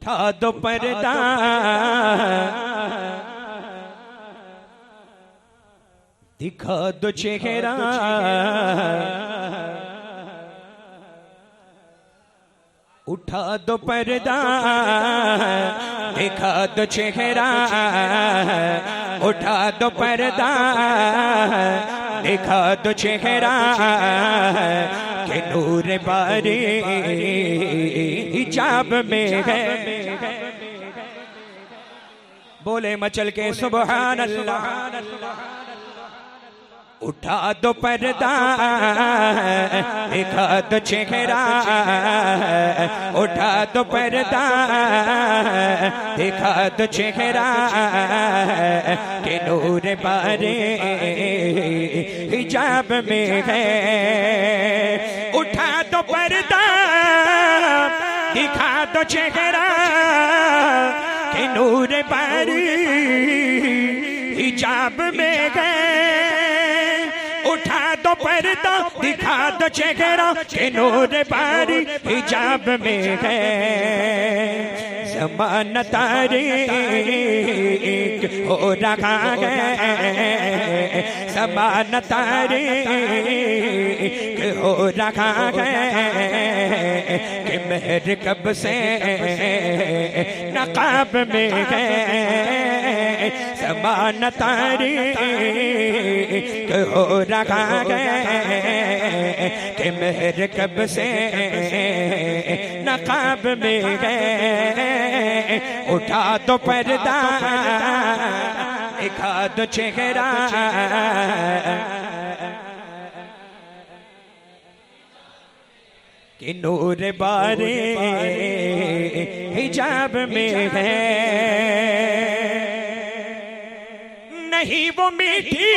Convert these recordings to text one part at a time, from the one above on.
उठा दो पर्दा, दिखा दो चेहरा, उठा दो पर्दा, दिखा दो चेहरा, उठा दो पर्दा, दिखा दो चेहरा, के नूर बारी हिजाब में है। बोले मचल के सुभान अल्लाह। उठा दो पर्दा, दिखा दो चेहरा, उठा दो पर्दा, दिखा दो चेहरा, के नूर बारे हिजाब में है। उठा दो पर्दा, दिखा दो चेहरा, के नूर बारे हिजाब में है। उठा दो पर्दा, दिखा दो चेहरा, के नूर बारी हिजाब में है। ज़माना तारीक हो रहा है, ज़माना तारीक हो रहा है, कि मेहर कब से नकाब में है। ज़माना तारीक हो रहा है, कि मेहर कब से नकाब में है। उठा दो पर्दा, दिखा दो चेहरा, कि नूर बारे हिजाब में है। नहीं वो मीठी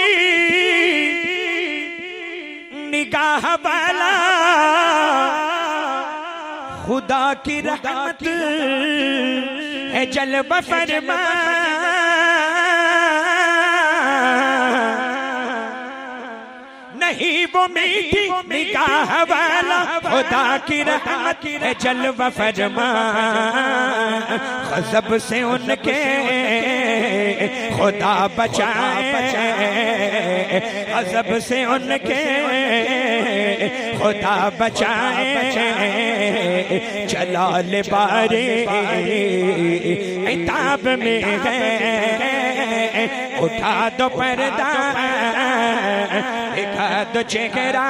निगाह वाला, खुदा की रहमत है जलवा फरमा। नहीं वो मीठी निगाह वाला, खुदा की रहमत है जलवा फरमा। गज़ब से उनके खुदा बचाए, गज़ब से उनके खुदा बचाए। जलाल बारे इताब में है। उठा दो पर्दा, दिखा दो चेहरा,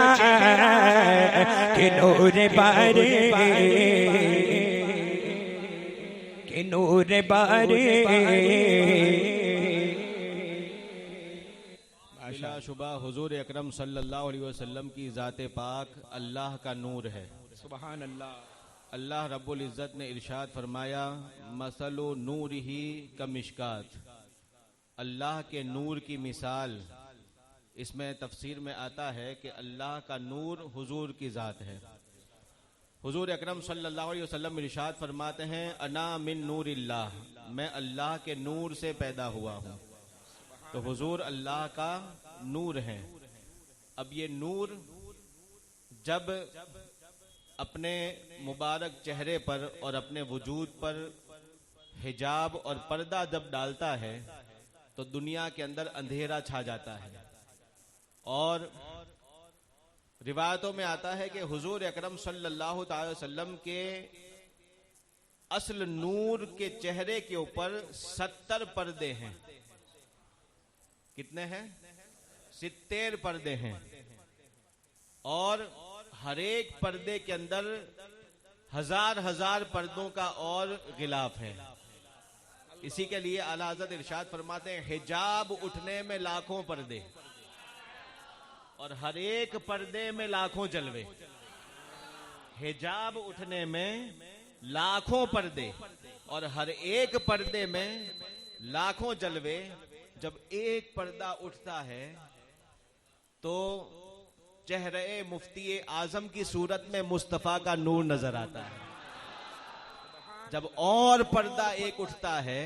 कि नूर बारे, कि नूर बारे। शुबा हुजूर अकरम सल्लल्लाहु अलैहि वसल्लम की ज़ाते पाक अल्लाह का नूर है। सुभान अल्लाह। अल्लाह रब्बुल इज़्ज़त ने इरशाद फरमाया, मसलु नूरिही कमिशकात। अल्लाह के नूर की मिसाल, इसमें तफसीर में आता है कि अल्लाह का नूर हुजूर की ज़ात है। हुजूर अकरम सल्लल्लाहु अलैहि वसल्लम इरशाद फरमाते हैं, अना मिन नूरिल्लाह, मैं अल्लाह के नूर से पैदा हुआ हूँ। तो हुजूर अल्लाह का नूर है। अब ये नूर जब अपने मुबारक चेहरे पर और अपने वजूद पर हिजाब और पर्दा जब डालता है, तो दुनिया के अंदर अंधेरा छा जाता है। और रिवायतों में आता है कि हुजूर अकरम सल्लल्लाहु अलैहि वसल्लम के असल नूर के चेहरे के ऊपर 70 पर्दे हैं। कितने हैं? 70 पर्दे हैं। और हर एक पर्दे के अंदर हजार हजार पर्दों का और गिलाफ है। इसी के लिए आला हज़रत इरशाद फरमाते हैं, हिजाब उठने में लाखों पर्दे और हर एक पर्दे में लाखों जलवे। हिजाब उठने में लाखों पर्दे और हर एक पर्दे में लाखों जलवे। जब एक पर्दा उठता है तो चेहरे मुफ्ती आजम की सूरत में मुस्तफा का नूर नजर आता है। जब और पर्दा एक उठता है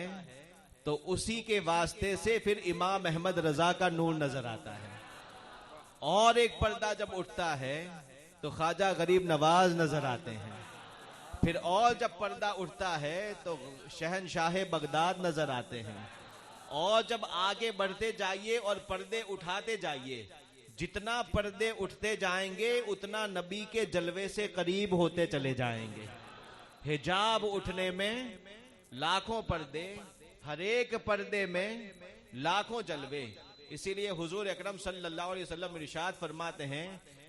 तो उसी के वास्ते से फिर इमाम अहमद रजा का नूर नजर आता है। और एक पर्दा जब उठता है तो ख्वाजा गरीब नवाज नजर आते हैं। फिर और जब पर्दा उठता है तो शहनशाह बगदाद नजर आते हैं। और जब आगे बढ़ते जाइए और पर्दे उठाते जाइए, जितना पर्दे उठते जाएंगे उतना नबी के जलवे से करीब होते चले जाएंगे। हिजाब उठने में लाखों पर्दे, हर एक पर्दे में लाखों जलवे। इसीलिए हुजूर अकरम सल्लल्लाहु अलैहि वसल्लम इरशाद फरमाते हैं,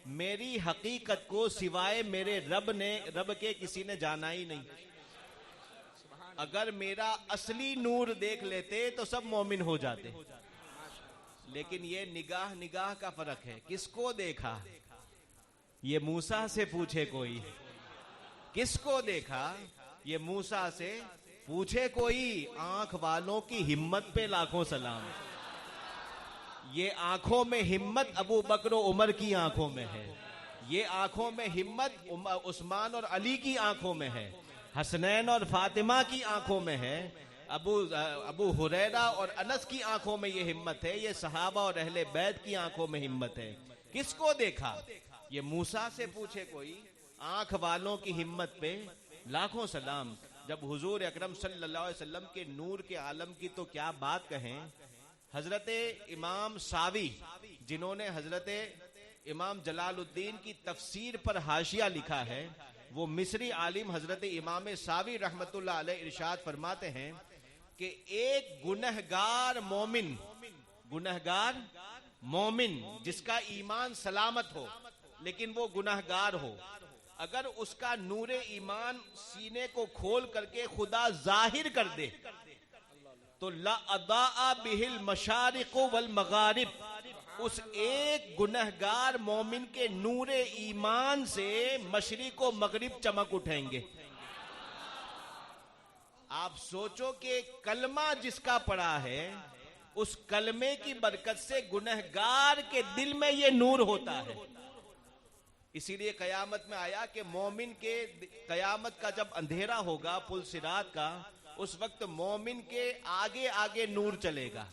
मेरी हकीकत को सिवाय मेरे रब के किसी ने जाना ही नहीं। अगर मेरा असली नूर देख लेते तो सब मोमिन हो जाते, लेकिन ये निगाह निगाह का फर्क है। किसको देखा? ये मूसा से पूछे कोई। किसको देखा? ये मूसा से पूछे कोई। आंख वालों की हिम्मत पे लाखों सलाम। ये आंखों में हिम्मत अबू बकर उमर की आंखों में है। ये आंखों में हिम्मत उस्मान और अली की आंखों में है। हसनैन और फातिमा की आंखों में है। अबू हुरैरा और अनस की आंखों में ये हिम्मत है। ये सहाबा और अहले बैत की आंखों में हिम्मत है। किसको देखा? ये मूसा से पूछे कोई। आंख वालों की हिम्मत पे लाखों सलाम। जब हुजूर अकरम सल्लल्लाहु अलैहि वसल्लम के नूर के आलम की तो क्या बात कहें। हजरत इमाम सावी, जिन्होंने हजरत इमाम जलालुद्दीन की तफसीर पर हाशिया लिखा है, वो मिस्री आलिम हजरत इमाम सावी रहमतुल्लाह अलैह इरशाद फरमाते हैं कि एक गुनहगार मोमिन जिसका ईमान सलामत हो लेकिन वो गुनहगार हो, अगर उसका नूरे ईमान सीने को खोल करके खुदा जाहिर कर दे तो ला अदा बिहिल मशारिक़ वल मगारिब, उस एक गुनहगार मोमिन के नूरे ईमान से मशरिक़ व मगरिब चमक उठेंगे। आप सोचो कि कलमा जिसका पड़ा है, उस कलमे की बरकत से गुनहगार के दिल में ये नूर होता है। इसीलिए कयामत में आया कि मोमिन के कयामत का जब अंधेरा होगा पुल सिरात का, उस वक्त मोमिन के आगे आगे नूर चलेगा,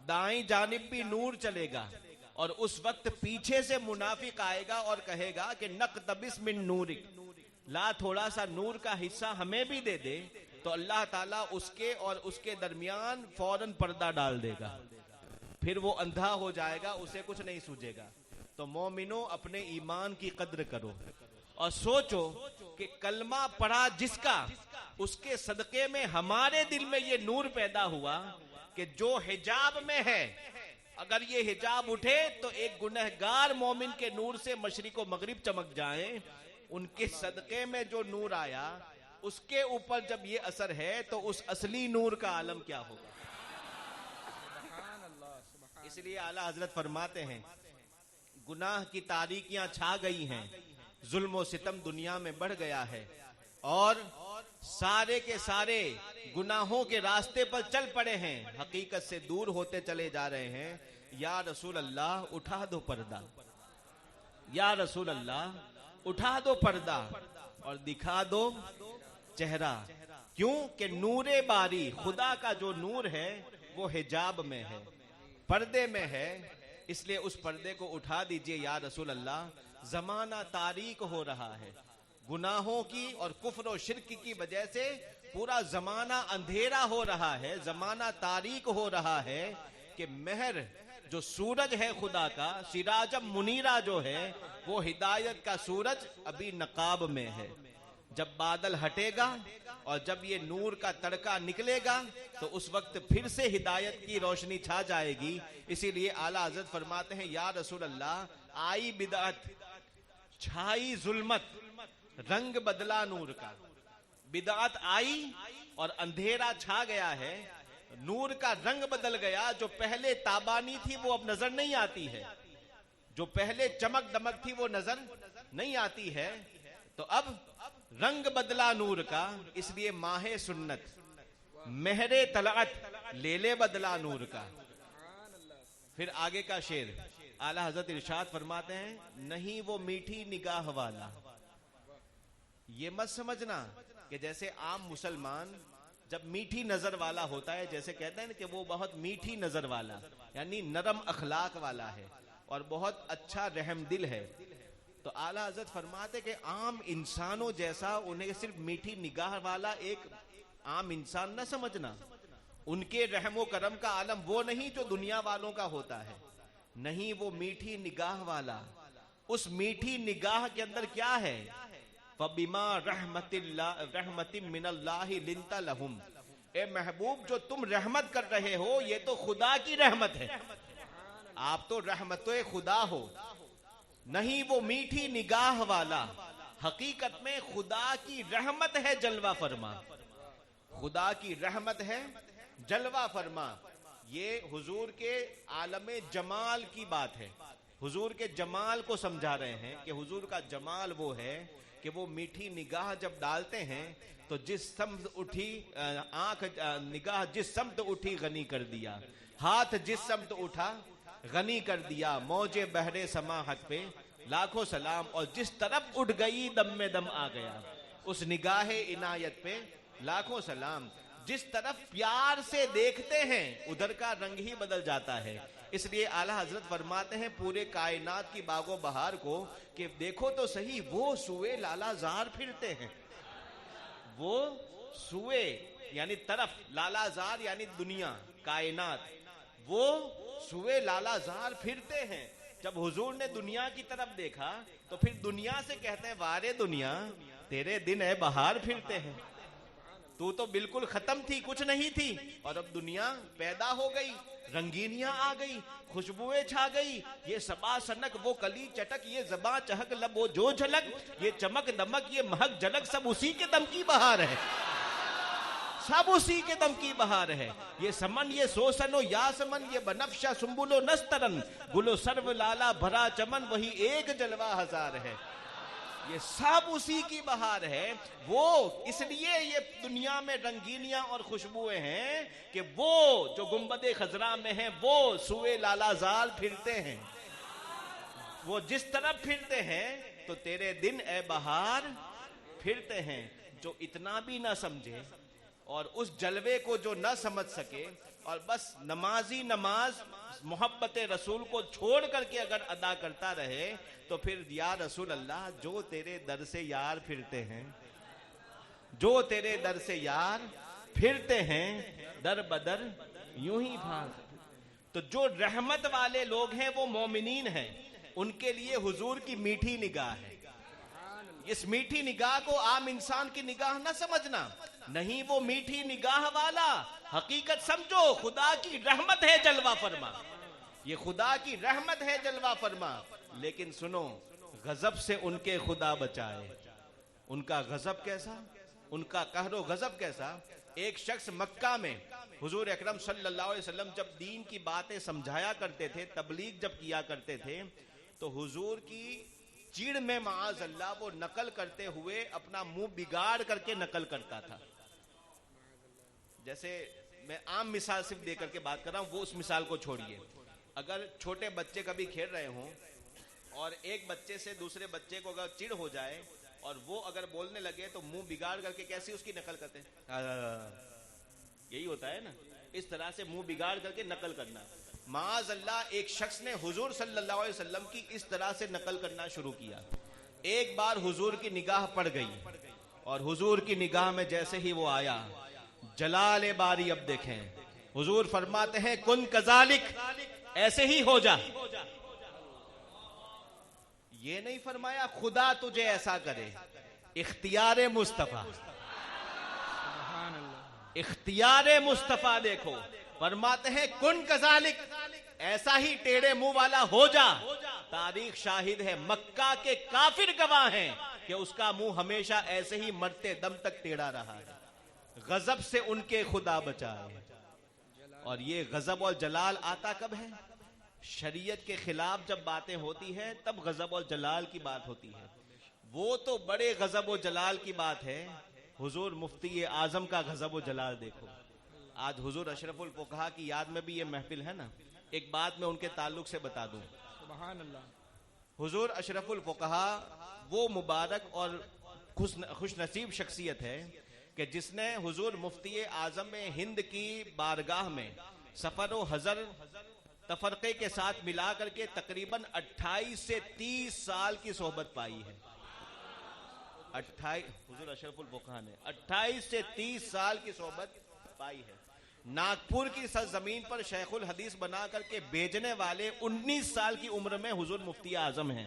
दाईं जानिब भी नूर चलेगा, और उस वक्त पीछे से मुनाफिक आएगा और कहेगा कि नक़तबिस मिन नूरिक, ला थोड़ा सा नूर का हिस्सा हमें भी दे दे। तो अल्लाह ताला उसके और उसके दरमियान फौरन पर्दा डाल देगा, फिर वो अंधा हो जाएगा, उसे कुछ नहीं सूझेगा। तो मोमिनो अपने ईमान की कद्र करो और सोचो कि कलमा पढ़ा जिसका, उसके सदके में हमारे दिल में ये नूर पैदा हुआ कि जो हिजाब में है, अगर ये हिजाब उठे तो एक गुनहगार मोमिन के नूर से मशरिक व मगरिब चमक जाए। उनके सदके में जो नूर आया, उसके ऊपर जब ये असर है तो उस असली नूर का आलम क्या होगा। इसलिए आला हजरत फरमाते हैं, गुनाह की तारीकियां छा गई हैं, जुल्म व सितम दुनिया में बढ़ गया है, और सारे के सारे गुनाहों के रास्ते पर चल पड़े हैं, हकीकत से दूर होते चले जा रहे हैं। या रसूल अल्लाह उठा दो पर्दा, या रसूल अल्लाह उठा दो पर्दा और दिखा दो चेहरा। क्यों कि नूरे बारी, खुदा का जो नूर है वो हिजाब में है, पर्दे में है, इसलिए उस पर्दे को उठा दीजिए या रसूल अल्लाह। जमाना तारीक हो रहा है, गुनाहों की और कुफ्र और शिर्क की वजह से पूरा जमाना अंधेरा हो रहा है, जमाना तारीक हो रहा है कि महर जो सूरज है खुदा का, सिराजम मुनीरा जो है, वो हिदायत का सूरज अभी नकाब में है। जब बादल हटेगा और जब ये नूर का तड़का निकलेगा तो उस वक्त फिर से हिदायत की रोशनी छा जाएगी। इसीलिए आला हजरत फरमाते हैं, या रसूल अल्लाह, आई बिदअत, छाई जुल्मत, रंग बदला नूर का। बिदअत आई और अंधेरा छा गया है, नूर का रंग बदल गया। जो पहले ताबानी थी वो अब नजर नहीं आती है, जो पहले चमक दमक थी वो नजर नहीं आती है। तो अब रंग बदला नूर का, इसलिए माहे सुन्नत, मेहरे तलअत, लेले बदला नूर का। फिर आगे का शेर आला हजरत इरशाद फरमाते हैं, नहीं वो मीठी निगाह वाला। ये मत समझना कि जैसे आम मुसलमान जब मीठी नजर वाला होता है, जैसे कहते हैं ना कि वो बहुत मीठी नजर वाला, यानी नरम अखलाक वाला है और बहुत अच्छा रहम दिल है। तो आला हजरत फरमाते कि आम इंसानों जैसा उन्हें सिर्फ मीठी निगाह वाला एक आम इंसान न समझना। उनके रहमो करम का आलम वो नहीं जो दुनिया वालों का होता है, नहीं, वो मीठी निगाह वाला। उस मीठी निगाह के अंदर क्या है? फबिमा रहमतिम मिनल्लाहि लिंता लहुम। ए महबूब, जो तुम रहमत कर रहे हो ये तो खुदा की रहमत है, आप तो रहमत खुदा हो, नहीं वो मीठी निगाह वाला। हकीकत में खुदा की रहमत है जलवा फरमा, खुदा की रहमत है जलवा फरमा। ये हुजूर के आलमे जमाल की बात है, हुजूर के जमाल को समझा रहे हैं कि हुजूर का जमाल वो है कि वो मीठी निगाह जब डालते हैं तो जिस समत उठी आंख निगाह जिस समत उठी गनी कर दिया, हाथ जिस समत उठा गनी कर दिया। मौजे बहरे समाहत पे लाखों सलाम, और जिस तरफ उठ गई दम में दम आ गया। उस निगाहे इनायत पे लाखों सलाम। जिस तरफ प्यार से देखते हैं उधर का रंग ही बदल जाता है। इसलिए आला हजरत फरमाते हैं पूरे कायनात की बागो बहार को कि देखो तो सही, वो सुए लालाजार फिरते हैं, वो सुए यानी तरफ, लालाजार यानी दुनिया कायनात, वो सुए लालाजार फिरते हैं। जब हुजूर ने दुनिया की तरफ देखा तो फिर दुनिया से कहते हैं वारे दुनिया तेरे दिन है बहार फिरते हैं, तू तो बिल्कुल खत्म थी, कुछ नहीं थी, और अब दुनिया पैदा हो गई, रंगीनियां आ गई, खुशबुएं छा गई, ये सबा सनक वो कली चटक, ये जबा चहक लब वो जो झलक, ये चमक दमक ये महक झलक, सब उसी के दम की बहार है, सब उसी के दम की बहार है। ये समन ये सोसनो या समन, ये बनफ्शा सुम्बुलो नस्तरन, गुलो सर्व लाला भरा चमन, वही एक जलवा हजार है। ये सब उसी की बहार है। वो इसलिए ये दुनिया में रंगीनियां और खुशबुएं हैं कि वो जो गुंबदे खजरा में है वो सुए लालाजाल फिरते हैं, वो जिस तरफ फिरते हैं तो तेरे दिन ए बहार फिरते हैं। जो इतना भी ना समझे और उस जलवे को जो ना समझ सके और बस नमाजी नमाज मोहब्बत रसूल को छोड़ करके अगर अदा करता रहे तो फिर या रसूल अल्लाह, जो तेरे दर से यार फिरते हैं, जो तेरे दर से यार फिरते हैं, दर बदर यूं ही भाग। तो जो रहमत वाले लोग हैं वो मोमिनीन हैं, उनके लिए हुजूर की मीठी निगाह है। इस मीठी निगाह को आम इंसान की निगाह ना समझना, नहीं, वो मीठी निगाह वाला हकीकत समझो, खुदा की रहमत है जलवा फरमा, ये खुदा की रहमत है जलवा फरमा। लेकिन सुनो, गजब से उनके खुदा बचाए। उनका गजब कैसा, उनका कहरो गजब कैसा। एक शख्स मक्का में हुजूर अकरम सल्लल्लाहु अलैहि वसल्लम जब दीन की बातें समझाया करते थे, तबलीग जब किया करते थे, तो हुजूर की चिड़ में माअज़ अल्लाह वो नकल करते हुए अपना मुंह बिगाड़ करके नकल करता था। जैसे मैं आम मिसाल सिर्फ दे करके बात कर रहा हूं, वो उस मिसाल को छोड़िए। अगर छोटे बच्चे कभी खेल रहे हों और एक बच्चे से दूसरे बच्चे को अगर चिढ़ हो जाए और वो अगर बोलने लगे तो मुंह बिगाड़ करके कैसे उसकी नकल करते हैं, यही होता है ना, इस तरह से मुंह बिगाड़ करके नकल करना। माअज़ अल्लाह एक शख्स ने हुजूर सल्लल्लाहु अलैहि वसल्लम की इस तरह से नकल करना शुरू किया। एक बार हुजूर की निगाह पड़ गई और हुजूर की निगाह में जैसे ही वो आया, जलाले बारी अब देखें, हुजूर फरमाते हैं कुन कजालिक, ऐसे ही हो जा। ये नहीं फरमाया खुदा तुझे ऐसा करे, इख्तियारे मुस्तफा, इख्तियारे मुस्तफा देखो, फरमाते हैं कुन कजालिक, ऐसा ही टेढ़े मुंह वाला हो जा। तारीख शाहिद है, मक्का के काफिर गवाह हैं कि उसका मुंह हमेशा ऐसे ही मरते दम तक टेढ़ा रहा है। गजब से उनके खुदा बचाए। और ये गजब और जलाल आता कब है? शरीयत के खिलाफ जब बातें होती है तब गजब और जलाल की बात होती है। वो तो बड़े गजब और जलाल की बात है। हुजूर मुफ्ती आजम का गजब और जलाल देखो। आज हुजूर अशरफुल फुकहा की याद में भी ये महफिल है ना, एक बात मैं उनके ताल्लुक से बता दूं। सुभान अल्लाह। हुजूर अशरफुल फुकहा वो मुबारक और खुश नसीब शख्सियत है कि जिसने हुजूर मुफ्ती आजम हिंद की बारगाह में सफर व हजर तफरके के साथ मिला करके तकरीबन 28 से 30 साल की सोहबत पाई है। 28 हुजूर अशरफुल फुक़हा ने 28 से 30 साल की सोहबत पाई है। नागपुर की सरजमीन पर शेखुल हदीस बना करके भेजने वाले 19 साल की उम्र में हुजूर मुफ्ती आजम हैं।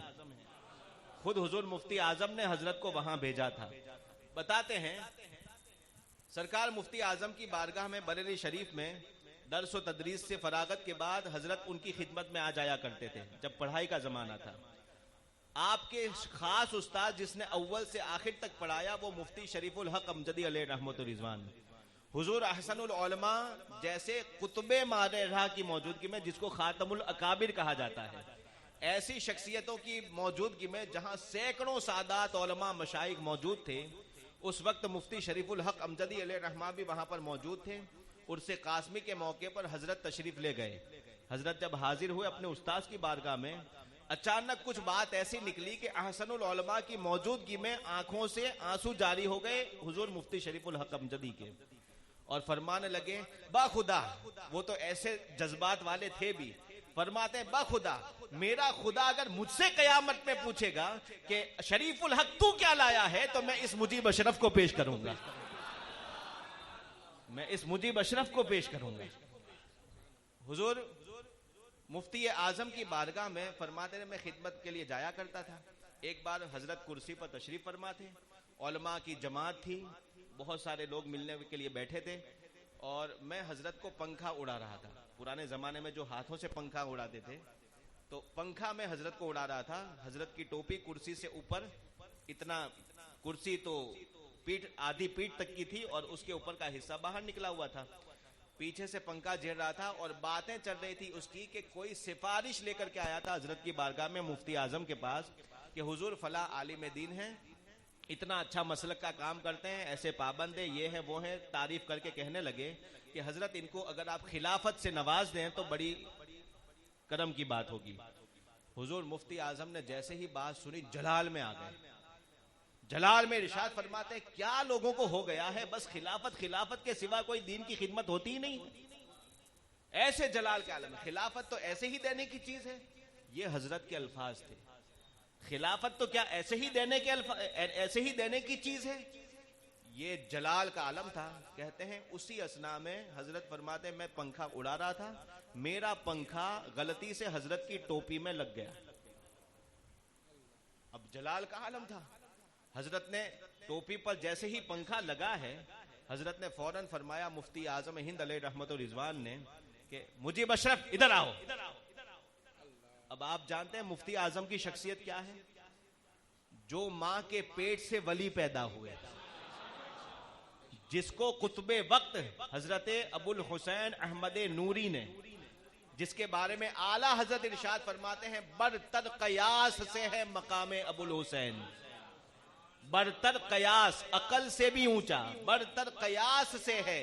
खुद हुजूर मुफ्ती आजम ने हजरत को वहां भेजा था। बताते हैं सरकार मुफ्ती आजम की बारगाह में बरेली शरीफ में दर्स व तदरीस से फरागत के बाद हजरत उनकी खिदमत में आ जाया करते थे जब पढ़ाई का जमाना था। आपके खास उस्ताद जिसने अव्वल से आखिर तक पढ़ाया वो मुफ्ती शरीफुल हक अमजदी अलैहि रहमतुर रिजवान, हुजूर अहसनुल उलमा जैसे कुतुबे मारेहा की मौजूदगी में, जिसको खातमुल अकाबिर कहा जाता है, ऐसी शख्सियतों की मौजूदगी में जहां सैकड़ों सादात उलमा मशाइख मौजूद थे, उस वक्त मुफ्ती शरीफुल हक अमजदी अलैहि रहमा भी वहां पर मौजूद थे। उर्से कासमी के मौके पर हजरत तशरीफ ले गए। हजरत जब हाजिर हुए अपने उस्ताद की बारगाह में, अचानक कुछ बात ऐसी निकली कि अहसनुल उलमा की मौजूदगी में आंखों से आंसू जारी हो गए हुजूर मुफ्ती शरीफुल हक अमजदी के, और फरमाने लगे बाखुदा, वो तो ऐसे जज्बात वाले थे भी, फरमाते हैं बाखुदा मेरा खुदा अगर मुझसे कयामत में पूछेगा कि शरीफुल हक तू क्या लाया है, तो मैं इस मुजीब अशरफ को पेश करूंगा, मैं इस मुजीब अशरफ को पेश करूंगा। हुजूर मुफ्ती आजम की बारगाह में फरमाते हैं मैं खिदमत के लिए जाया करता था। एक बार हजरत कुर्सी पर तशरीफ फरमा थे, उलमा की जमात थी, बहुत सारे लोग मिलने के लिए बैठे थे, और मैं हजरत को पंखा उड़ा रहा था। पुराने जमाने में जो हाथों से पंखा उड़ाते थे, तो पंखा में हजरत को उड़ा रहा था। हजरत की टोपी कुर्सी से ऊपर, इतना कुर्सी तो पीठ आधी पीठ तक की थी और उसके ऊपर का हिस्सा बाहर निकला हुआ था। पीछे से पंखा झेल रहा था और बातें चल रही थी उसकी कि कोई सिफारिश लेकर के आया था हजरत की बारगाह में मुफ्ती आजम के पास कि हुजूर फला आलिम दीन है, इतना अच्छा मसलक का काम करते हैं, ऐसे पाबंद है, ये है वो है, तारीफ करके कहने लगे कि हजरत इनको अगर आप खिलाफत से नवाज दें तो बड़ी करम की बात होगी। हुजूर मुफ्ती आजम ने जैसे ही बात सुनी जलाल में आ गए। जलाल में इरशाद फरमाते क्या लोगों को हो गया है, बस खिलाफत खिलाफत के सिवा कोई दीन की खिदमत होती ही नहीं। ऐसे जलाल के आलम में खिलाफत तो ऐसे ही देने की चीज है, ये हजरत के अल्फाज थे। खिलाफत तो क्या ऐसे ही देने की चीज है, ये जलाल का आलम था। कहते हैं उसी असना में हजरत फरमाते मैं पंखा उड़ा रहा था, मेरा पंखा गलती से हजरत की टोपी में लग गया। अब जलाल का आलम था, हजरत ने टोपी पर जैसे ही पंखा लगा है, हजरत ने फौरन फरमाया मुफ्ती आजम हिंद अलैहि रहमतुर रिजवान ने कि मुजीब अशरफ इधर आओ। अब आप जानते हैं मुफ्ती आजम की शख्सियत क्या है, जो मां के पेट से वली पैदा हुए, जिसको कुतुबे वक्त हजरत अबुल हुसैन अहमद नूरी ने, जिसके बारे में आला हजरत इरशाद फरमाते हैं बरतर कयास से है मकामे अबुल हुसैन, बरतर कयास अकल से भी ऊंचा, बरतर कयास से है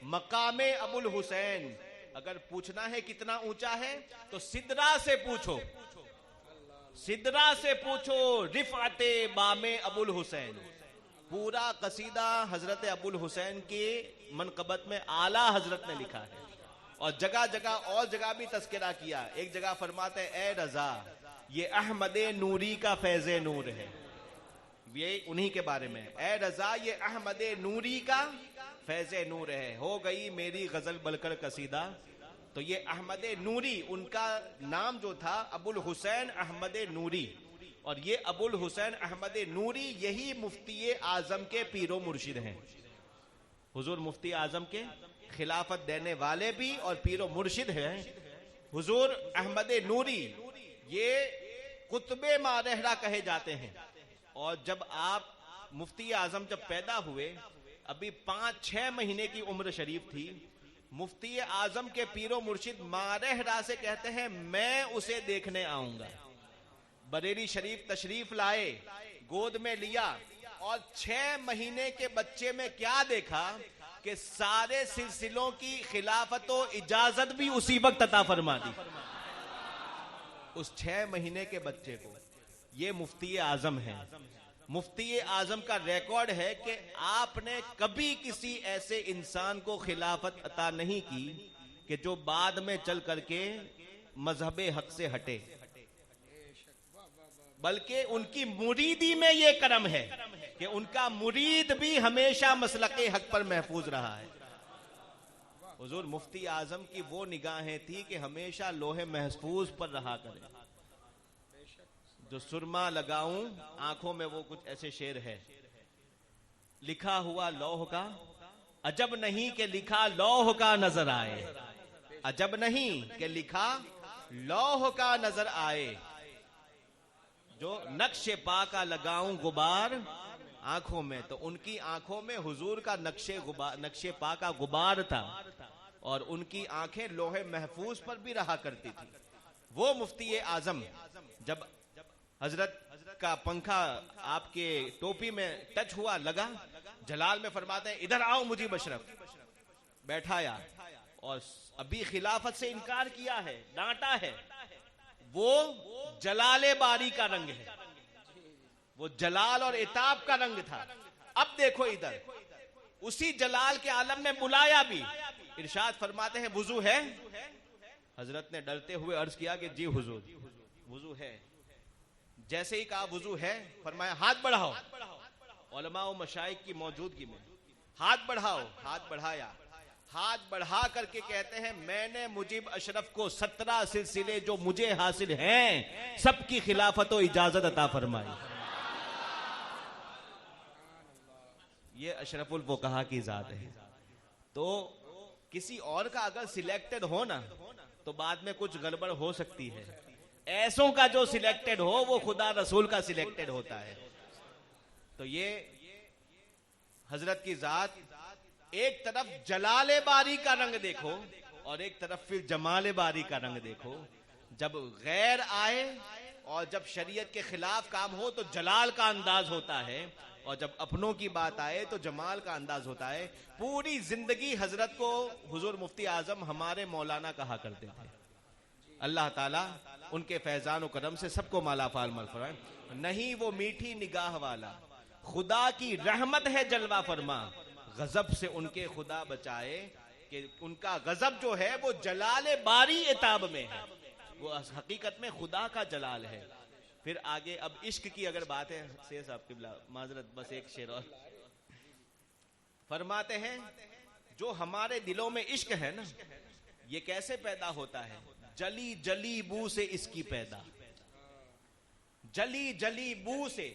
मकामे अबुल हुसैन। अगर पूछना है कितना ऊंचा है तो सिदरा से पूछो, सिदरा से पूछो रिफाते बामे अबुल हुसैन। पूरा कसीदा हजरत अबुल हुसैन की मनकबत में आला हजरत ने लिखा है, और जगह जगह और जगह भी तस्करा किया। एक जगह फरमाते ए रजा ये अहमद नूरी का फैज़े नूर है, ये उन्हीं के बारे में, ए रजा ये अहमद नूरी का फैज़े नूर है। हो गई मेरी गजल बलकर कसीदा, तो ये अहमद नूरी, उनका नाम जो था अबुल हुसैन अहमद नूरी, और ये अबुल हुसैन अहमद नूरी यही मुफ्ती आजम के पीरो मुर्शिद हैं। हुजूर मुफ्ती आजम के खिलाफत देने वाले भी और पीरो मुर्शिद हैं हुजूर अहमद नूरी, ये कुतुबे मारहरा कहे जाते हैं। और जब आप मुफ्ती आजम जब पैदा हुए, अभी 5-6 महीने की उम्र शरीफ थी, मुफ्ती आजम के पीरो मुर्शिद मारहरा से कहते हैं मैं उसे देखने आऊंगा। बरेली शरीफ तशरीफ लाए, गोद में लिया, और 6 महीने के बच्चे में क्या देखा कि सारे सिलसिलों की खिलाफत और इजाजत भी उसी वक्त अता फरमा दी उस 6 महीने के बच्चे को। ये मुफ्ती आजम है। मुफ्ती आजम का रिकॉर्ड है कि आपने कभी किसी ऐसे इंसान को खिलाफत अता नहीं की कि जो बाद में चल करके मजहब हक से हटे, बल्कि उनकी मुरीदी में ये करम है कि उनका मुरीद भी हमेशा मसलके हक पर महफूज रहा है। हुजूर मुफ्ती आजम की वो निगाहें थी कि हमेशा लोहे महफूज पर रहा करें। जो सुरमा लगाऊं आंखों में, वो कुछ ऐसे शेर है, लिखा हुआ लौह का अजब नहीं कि लिखा लौह का नजर आए, अजब नहीं कि लिखा लौह का नजर आए। जो नक्शे पा का लगाऊं गुबार आंखों में, तो उनकी आंखों में हुजूर का नक्शे पा का गुबार था और उनकी आंखें लोहे महफूज पर भी रहा करती थी। वो मुफ्ती आजम जब हजरत का पंखा आपके टोपी में टच हुआ, लगा, जलाल में फरमाते हैं इधर आओ मुजीब अशरफ, बैठाया और अभी खिलाफत से इनकार किया है, डांटा है। वो जलाले बारी का रंग है, वो जलाल और इताब का रंग था। अब देखो इधर उसी जलाल के आलम में बुलाया भी, इरशाद फरमाते हैं वुजू है? हजरत ने डरते हुए अर्ज किया कि जी हुजूर वुजू है। जैसे ही कहा वुजू है, फरमाया हाथ बढ़ाओ। उलमा व मशाइख की मौजूदगी में हाथ बढ़ाओ, हाथ बढ़ाया। हाथ बढ़ा करके कहते हैं मैंने मुजीब अशरफ को 17 सिलसिले जो मुझे हासिल हैं सबकी खिलाफत और इजाजत अता फरमाई। ये अशरफुल फुकहा की जात है। तो किसी और का अगर सिलेक्टेड हो ना, तो बाद में कुछ गड़बड़ हो सकती है। ऐसों का जो सिलेक्टेड हो वो खुदा रसूल का सिलेक्टेड होता है। तो ये हजरत की जात, एक तरफ जलाले बारी का रंग देखो और एक तरफ फिर जमाले बारी का रंग देखो। जब गैर आए और जब शरीयत के खिलाफ काम हो तो जलाल का अंदाज होता है, और जब अपनों की बात आए तो जमाल का अंदाज होता है। पूरी जिंदगी हजरत को हुजूर मुफ्ती आजम हमारे मौलाना कहा करते थे। अल्लाह ताला उनके फैजान और करम से सबको मालाफाल मल फरमाए। नहीं वो मीठी निगाह वाला, खुदा की रहमत है जलवा फरमा, गजब से उनके खुदा बचाए कि उनका गजब जो है वो जलाले बारी इताब में है, वो हकीकत में खुदा का जलाल है। फिर आगे अब इश्क की अगर बात है, शेर साहब किबला माजरत बस एक शेर और फरमाते हैं, जो हमारे दिलों में इश्क है ना, ये कैसे पैदा होता है? जली जली बू से इसकी पैदा, जली जली बू से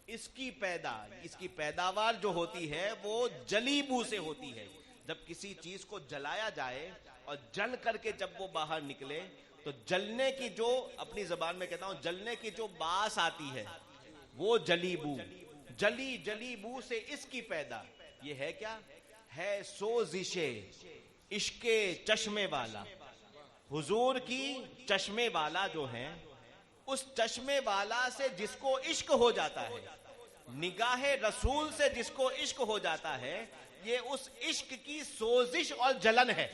इसकी पैदा। इसकी पैदावार जो होती है वो जली बू से होती है। जब किसी चीज को जलाया जाए और जल करके जब वो बाहर निकले, तो जलने की जो, अपनी जबान में कहता हूं, जलने की जो बास आती है वो जली बू। जली जली बू से इसकी पैदा। ये है क्या? है सोजिशे इश्के चश्मे वाला। हुजूर की चश्मे वाला जो है, उस चश्मे वाला से जिसको इश्क हो जाता है, निगाहे रसूल से जिसको इश्क हो जाता है, ये उस इश्क की सोजिश और जलन है।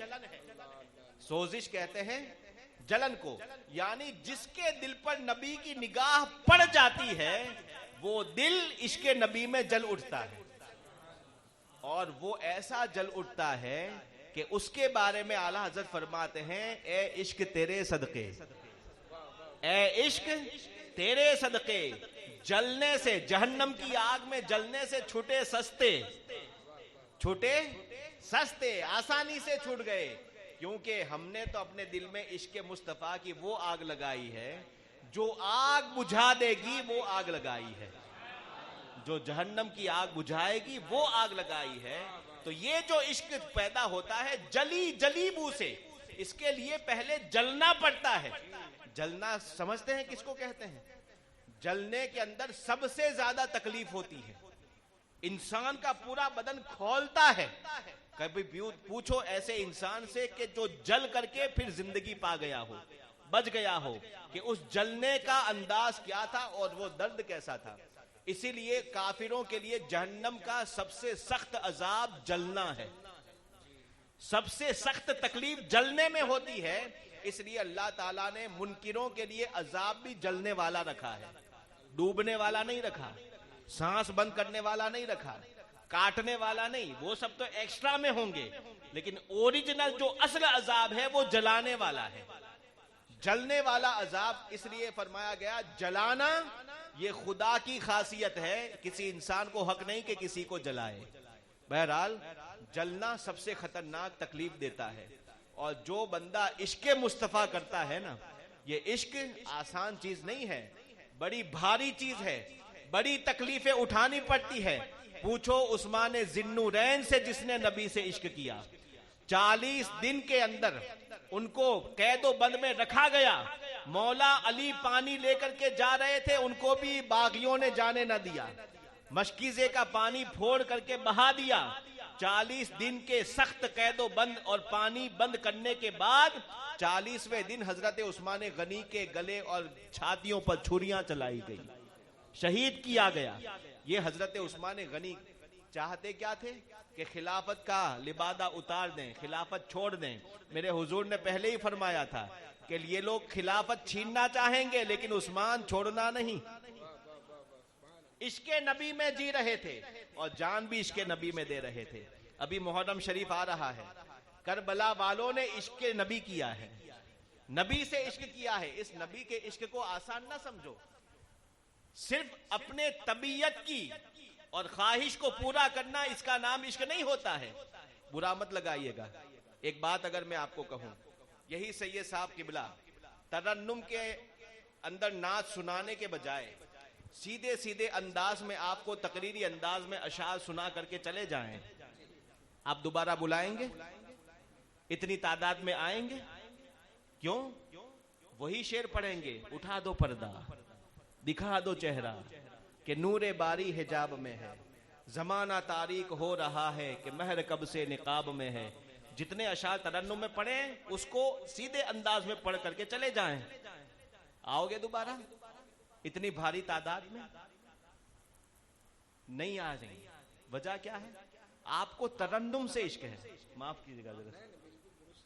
सोजिश कहते हैं जलन को, यानी जिसके दिल पर नबी की निगाह पड़ जाती है वो दिल इश्क नबी में जल उठता है। और वो ऐसा जल उठता है कि उसके बारे में आला हजरत फरमाते हैं, ए इश्क तेरे सदके, ए इश्क तेरे सदके, जलने से, जहन्नम की आग में जलने से छूटे सस्ते, छूटे सस्ते, आसानी से छूट गए। क्योंकि हमने तो अपने दिल में इश्क मुस्तफा की वो आग लगाई है जो आग बुझा देगी, वो आग लगाई है। जो जहन्नम की आग बुझाएगी वो आग लगाई है। तो ये जो इश्क पैदा होता है जली जली बू से, इसके लिए पहले जलना पड़ता है। जलना समझते हैं किसको कहते हैं? जलने के अंदर सबसे ज्यादा तकलीफ होती है। इंसान का पूरा बदन खौलता है। कभी पूछो ऐसे इंसान से कि जो जल करके फिर जिंदगी पा गया हो, बच गया हो, कि उस जलने का अंदाज क्या था और वो दर्द कैसा था। इसीलिए काफिरों के लिए जहन्नम का सबसे सख्त अजाब जलना है। सबसे सख्त तकलीफ जलने में होती है। इसलिए अल्लाह ताला ने मुनकिरों के लिए अजाब भी जलने वाला रखा है, डूबने वाला नहीं रखा, सांस बंद करने वाला नहीं रखा, काटने वाला नहीं। वो सब तो एक्स्ट्रा में होंगे, लेकिन ओरिजिनल जो असल अजाब है वो जलाने वाला है। जलने वाला अजाब इसलिए फरमाया गया, जलाना ये खुदा की खासियत है, किसी इंसान को हक नहीं कि किसी को जलाए। बहरहाल जलना सबसे खतरनाक तकलीफ देता है, और जो बंदा इश्क़ मुस्तफ़ा करता है ना, ये इश्क आसान चीज नहीं है, बड़ी भारी चीज है, बड़ी तकलीफें उठानी पड़ती है। पूछो उस्मान जिन्नुरैन से जिसने नबी से इश्क किया, 40 दिन के अंदर उनको कैदो बंद में रखा गया। मौला अली पानी लेकर के जा रहे थे, उनको भी बागियों ने जाने न दिया, मशकीजे का पानी फोड़ करके बहा दिया। 40 दिन के सख्त कैदो बंद और पानी बंद करने के बाद 40वें दिन हजरत उस्मान गनी के गले और छातियों पर छुरियां चलाई गई, शहीद किया गया। ये हजरत उस्मान गनी चाहते क्या थे कि खिलाफत का लिबादा उतार दें, खिलाफत छोड़ दें। मेरे हुजूर ने पहले ही फरमाया था कि ये लोग खिलाफत छीनना चाहेंगे लेकिन उस्मान छोड़ना नहीं। इश्के नबी में जी रहे थे और जान भी इश्के नबी में दे रहे थे। अभी मुहर्रम शरीफ आ रहा है, करबला वालों ने इश्के नबी किया है, नबी से इश्क किया है। इस नबी के इश्क को आसान ना समझो, सिर्फ अपने तबीयत की और ख्वाहिश को पूरा करना, इसका नाम इश्क नहीं होता है। बुरा मत लगाइएगा। एक बात अगर मैं आपको कहूं, यही सैयद साहब किबला तरन्नुम के अंदर नाच सुनाने के बजाय सीधे सीधे अंदाज में आपको तकरीरी अंदाज में अशार सुना करके चले जाएं, आप दोबारा बुलाएंगे? इतनी तादाद में आएंगे? क्यों? वही शेर पढ़ेंगे, उठा दो पर्दा, दिखा दो चेहरा कि नूरे बारी हिजाब में है, जमाना तारीक हो रहा है कि महर कब से निकाब में है। जितने अशार तरन्नुम में पढ़े उसको सीधे अंदाज में पढ़ करके चले जाएं। आओगे दोबारा? इतनी भारी तादाद में नहीं आ रही। वजह क्या है? आपको तरन्नुम से इश्क है। माफ कीजिएगा जरा,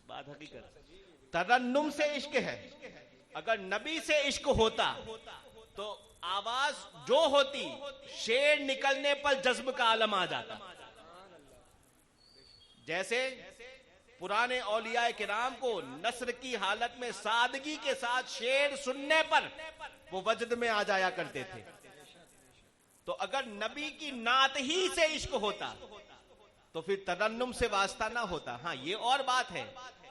बात हकीकत, तरन्नुम से इश्क है। अगर नबी से इश्क होता तो आवाज जो होती, शेर निकलने पर जज्ब का आलम आ जाता। जैसे पुराने औलिया किराम को नस्र की हालत में सादगी के साथ शेर सुनने पर वो वजद में आ जाया करते थे। तो अगर नबी की नात ही से इश्क होता तो फिर तरन्नुम से वास्ता ना होता। हाँ, ये और बात है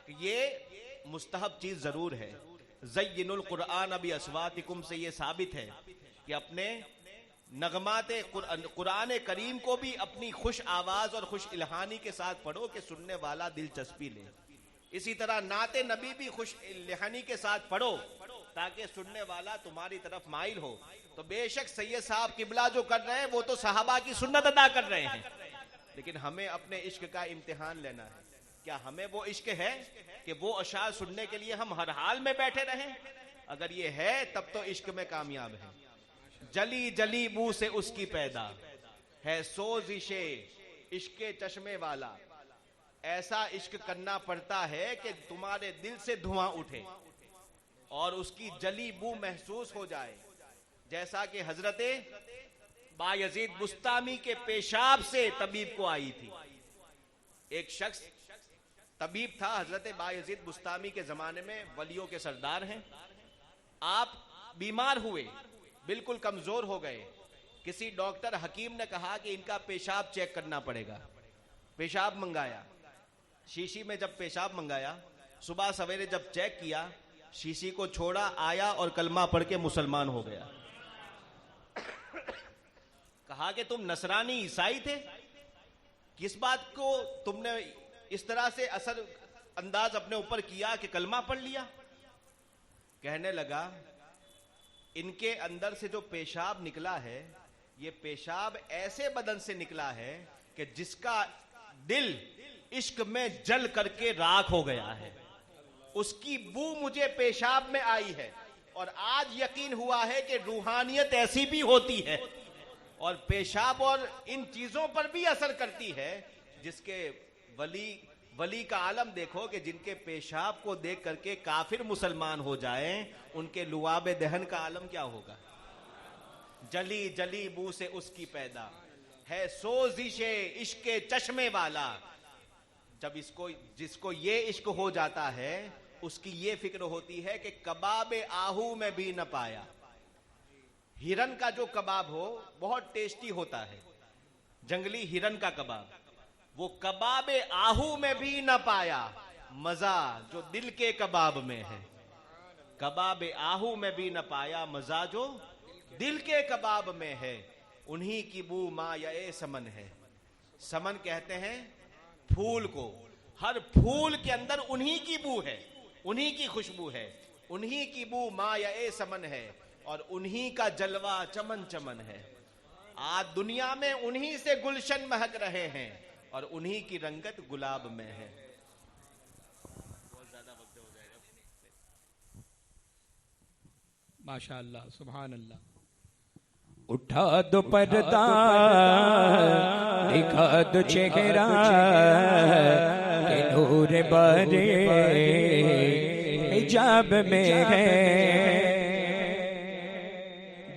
कि ये मुस्तहब चीज जरूर है। ज़य्यिनुल कुरआन अबी अस्वातिकुम से ये साबित है कि अपने नगमाते कुरान करीम को भी अपनी खुश आवाज और खुश इल्हानी के साथ पढ़ो कि सुनने वाला दिलचस्पी ले। इसी तरह नाते नबी भी खुश इल्हानी के साथ पढ़ो ताकि सुनने वाला तुम्हारी तरफ माइल हो। तो बेशक सैयद साहब किबला जो कर रहे हैं वो तो सहाबा की सुन्नत अदा कर रहे हैं, लेकिन हमें अपने इश्क का इम्तिहान लेना है। क्या हमें वो इश्क है कि वो अशार सुनने के लिए हम हर हाल में बैठे रहें? अगर ये है तब तो इश्क में कामयाब है। जली जली मुंह से उसकी पैदा है सोजिशे इश्के चश्मे वाला। ऐसा इश्क करना पड़ता है कि तुम्हारे दिल से धुआं उठे और उसकी जली बू महसूस हो जाए, जैसा कि हजरते बायजीद बुस्तामी के पेशाब से तबीब को आई थी। एक शख्स तबीब था, हजरत बायजीद बुस्तामी के जमाने में वलियों के सरदार हैं। आप बीमार हुए, बिल्कुल कमजोर हो गए। किसी डॉक्टर हकीम ने कहा कि इनका पेशाब चेक करना पड़ेगा। पेशाब मंगाया, शीशी में जब पेशाब मंगाया, सुबह सवेरे जब चेक किया, शीशी को छोड़ा, आया और कलमा पढ़ के मुसलमान हो गया। कहा कि तुम नसरानी ईसाई थे, किस बात को तुमने इस तरह से असर अंदाज अपने ऊपर किया कि कलमा पढ़ लिया? कहने लगा, इनके अंदर से जो पेशाब निकला है, ये पेशाब ऐसे बदन से निकला है कि जिसका दिल इश्क में जल करके राख हो गया है, उसकी बू मुझे पेशाब में आई है। और आज यकीन हुआ है कि रूहानियत ऐसी भी होती है और पेशाब और इन चीजों पर भी असर करती है, जिसके वली का आलम देखो कि जिनके पेशाब को देख करके काफिर मुसलमान हो जाएं, उनके लुआबे दहन का आलम क्या होगा? जली जली मुंह से उसकी पैदा है सोजिशे इश्के चश्मे वाला। जब जिसको ये इश्क हो जाता है उसकी ये फिक्र होती है कि कबाब आहू में भी न पाया। हिरन का जो कबाब हो बहुत टेस्टी होता है, जंगली हिरन का कबाब, वो कबाब आहू में भी न पाया मजा जो दिल के कबाब में है। कबाब आहू में भी न पाया मजा जो दिल के कबाब में है। उन्हीं की बू माँ या ए समन है। समन कहते हैं फूल को, हर फूल के अंदर उन्हीं की बू है, उन्हीं की खुशबू है, उन्हीं की बू माँ या ए समन है, और उन्हीं का जलवा चमन चमन है। आज दुनिया में उन्हीं से गुलशन महक रहे हैं और उन्हीं की रंगत गुलाब में है। माशाअल्लाह, सुभान अल्लाह। उठा दो पर्दा, दिखा दो चेहरा के नूर बारे हिजाब में है।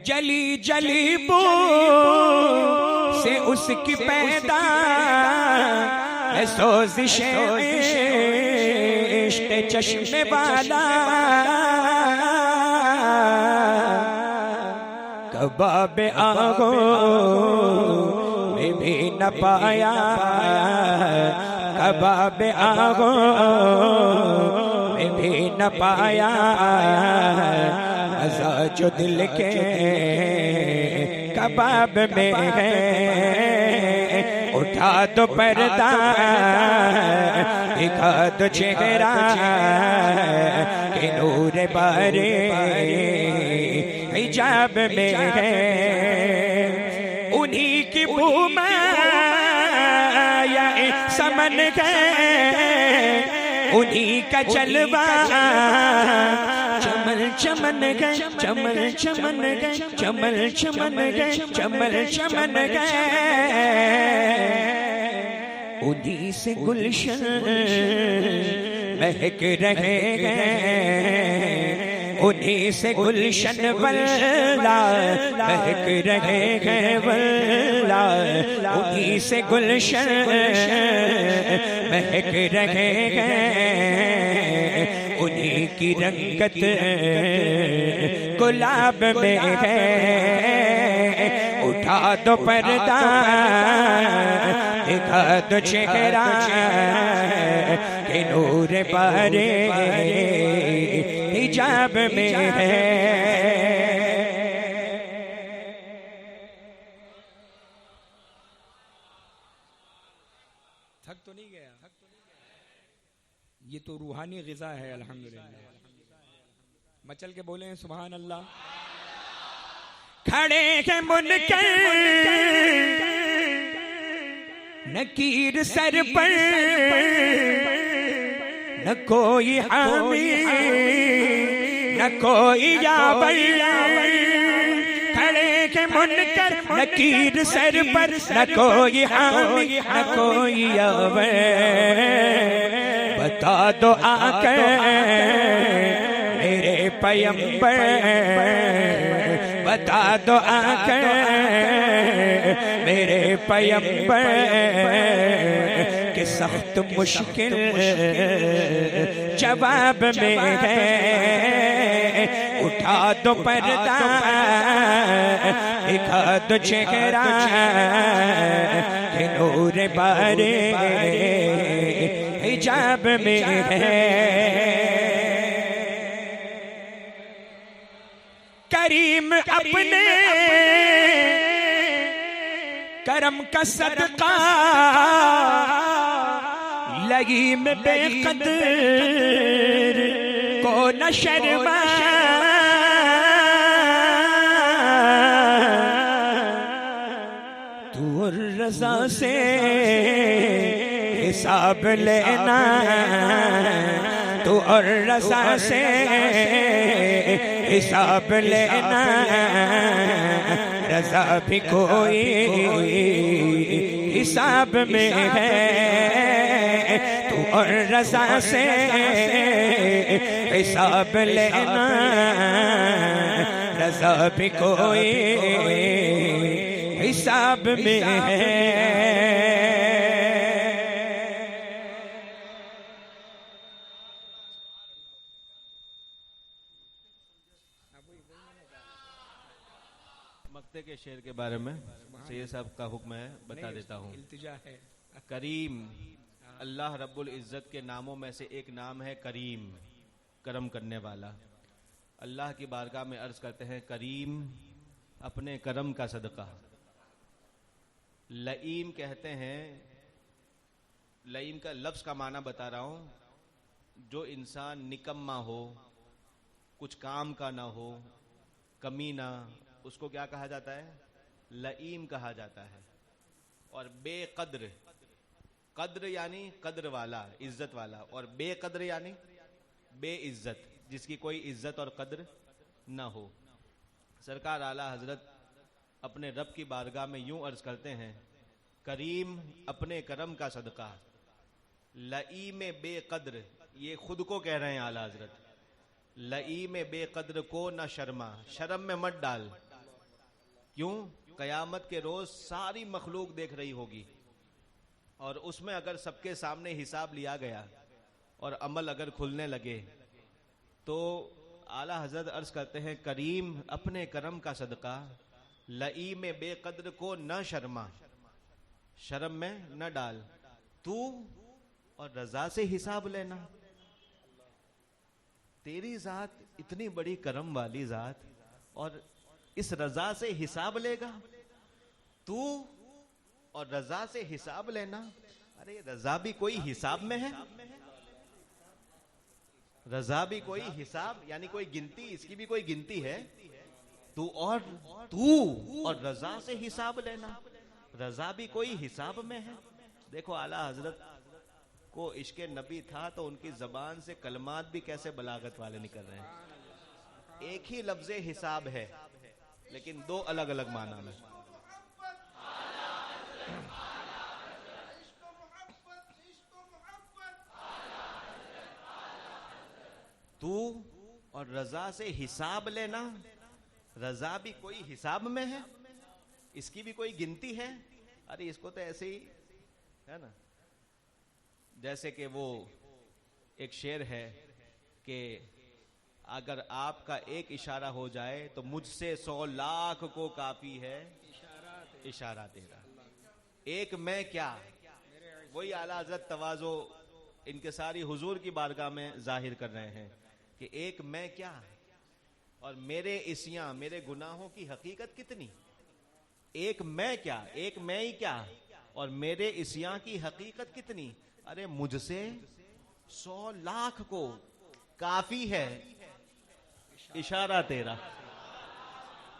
जली जली बू से उसकी पैदा है सोजिशे इश्क़ चश्मे वाला। कबाब आगो में भी न पाया, कबाब आगो में भी न पाया मज़ा जो दिल के कबाब में है। उठा दो पर्दा, दिखा दो चेहरा के नूर बारे हिजाब में है। उन्हीं की बूमा या समन गए, उन्हीं का जलवा चमन चमन गए, चमन चमन गए, चमन चमन गए, चमन चमन गए। उन्हीं से गुलशन महक रहे हैं, उन्हीं से गुलशन वल्ला महक रहे हैं वल्ला। उन्हीं से गुलशन महक रहे हैं, उन्हीं की रंगत गुलाब में है। उठा दो पर्दा, दिखा दो चेहरा के नूर बारे हिजाब में है। थक तो नहीं गया? ये तो रूहानी ग़िज़ा है। अल्हम्दुलिल्लाह, मचल के बोले सुभान अल्लाह। खड़े हैं मुनकर नकीर सर पर, न कोई हामी न कोई यावर। खड़े के मुनकर नकीर सर पर, न कोई हामी न कोई यावर। बता दो आकर मेरे पैगंबर, बता दो आकर मेरे पैगंबर के सख्त मुश्किल जवाब में है। उठा दो पर्दा, दिखा दो चेहरा के नूर बारे हिजाब में है। करीम अपने करम का सदका लगी में बेकदर को न शर्मा। तू और रज़ा से हिसाब लेना, तू और रज़ा से हिसाब लेना। रज़ा भी कोई हिसाब में है, तू और रज़ा से हिसाब लेना। रज़ा भी कोई हिसाब में है। हफ्ते के शेर के बारे में सैयद साहब का हुक्म है, बता देता हूँ। इल्तिजा है। करीम, अल्लाह रब्बुल इज़्ज़त के नामों में से एक नाम है करीम, करम करने वाला। अल्लाह की बारगाह में अर्ज करते हैं, करीम अपने करम का सदका। लईम कहते हैं, लईम का लफ्ज़ का माना बता रहा हूँ, जो इंसान निकम्मा हो, कुछ काम का ना हो, कमीना, उसको क्या कहा जाता है? लईम कहा जाता है। और बेकद्र, कद्र यानी कद्र वाला, इज्जत वाला, और बेकद्र यानी बेइज्जत, जिसकी कोई इज्जत और कद्र ना हो। सरकार आला हजरत अपने रब की बारगाह में यूं अर्ज करते हैं, करीम अपने करम का सदका, लईम बेकद्र, ये खुद को कह रहे हैं आला हजरत, लईम बेकद्र को न शर्मा, शर्म में मत डाल। क्यों? कयामत के रोज सारी मखलूक देख रही होगी, और उसमें अगर सबके सामने हिसाब लिया गया और अमल अगर खुलने लगे, तो आला हजरत अर्ज करते हैं, करीम अपने करम का सदका, लईम बेकद्र को न शर्मा, शर्म में न डाल, तू और रजा से हिसाब लेना। तेरी जात इतनी बड़ी करम वाली जात, और इस रजा से हिसाब लेगा तू, और रजा से हिसाब लेना। अरे रजा भी कोई हिसाब में है? रजा भी कोई हिसाब यानी कोई गिनती, इसकी भी कोई गिनती है? तू और रजा से हिसाब लेना, रजा भी कोई हिसाब में है? देखो आला हजरत को इश्क़े नबी था, तो उनकी जबान से कलमात भी कैसे बलागत वाले निकल रहे हैं। एक ही लफ्ज़े हिसाब है, लेकिन दो अलग अलग माना में। तू और रजा से हिसाब लेना, रजा भी कोई हिसाब में है, इसकी भी कोई गिनती है? अरे इसको तो ऐसे ही है ना, जैसे कि वो एक शेर है कि अगर आपका एक इशारा हो जाए तो मुझसे 100 लाख को काफी है इशारा तेरा। एक मैं क्या, वही आला हजरत तवाज़ो इनके सारी हुजूर की बारगाह में जाहिर कर रहे हैं कि एक मैं क्या, और मेरे इसियां, मेरे गुनाहों की हकीकत कितनी। एक मैं क्या, एक मैं ही क्या, और मेरे इसियां की हकीकत कितनी। अरे मुझसे 100 लाख को काफी है इशारा तेरा।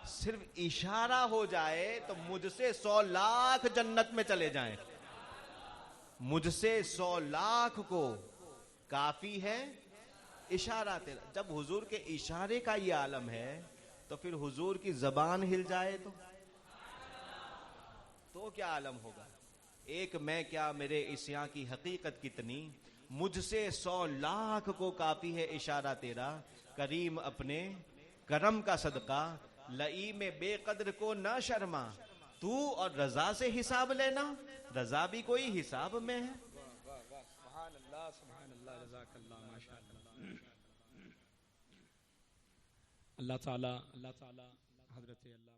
सिर्फ इशारा हो जाए तो मुझसे 100 लाख जन्नत में चले जाएं। मुझसे 100 लाख को काफी है इशारा तेरा। जब हुजूर के इशारे का ये आलम है, तो फिर हुजूर की जबान हिल जाए तो क्या आलम होगा। एक मैं क्या, मेरे इस्यां की हकीकत कितनी, मुझसे 100 लाख को काफी है इशारा तेरा। करीम अपने करम का सदका, लईम बेकद्र को न शर्मा, तू और रजा से हिसाब लेना, रजा भी कोई हिसाब में है। अल्लाह ताला हजरत अल्लाह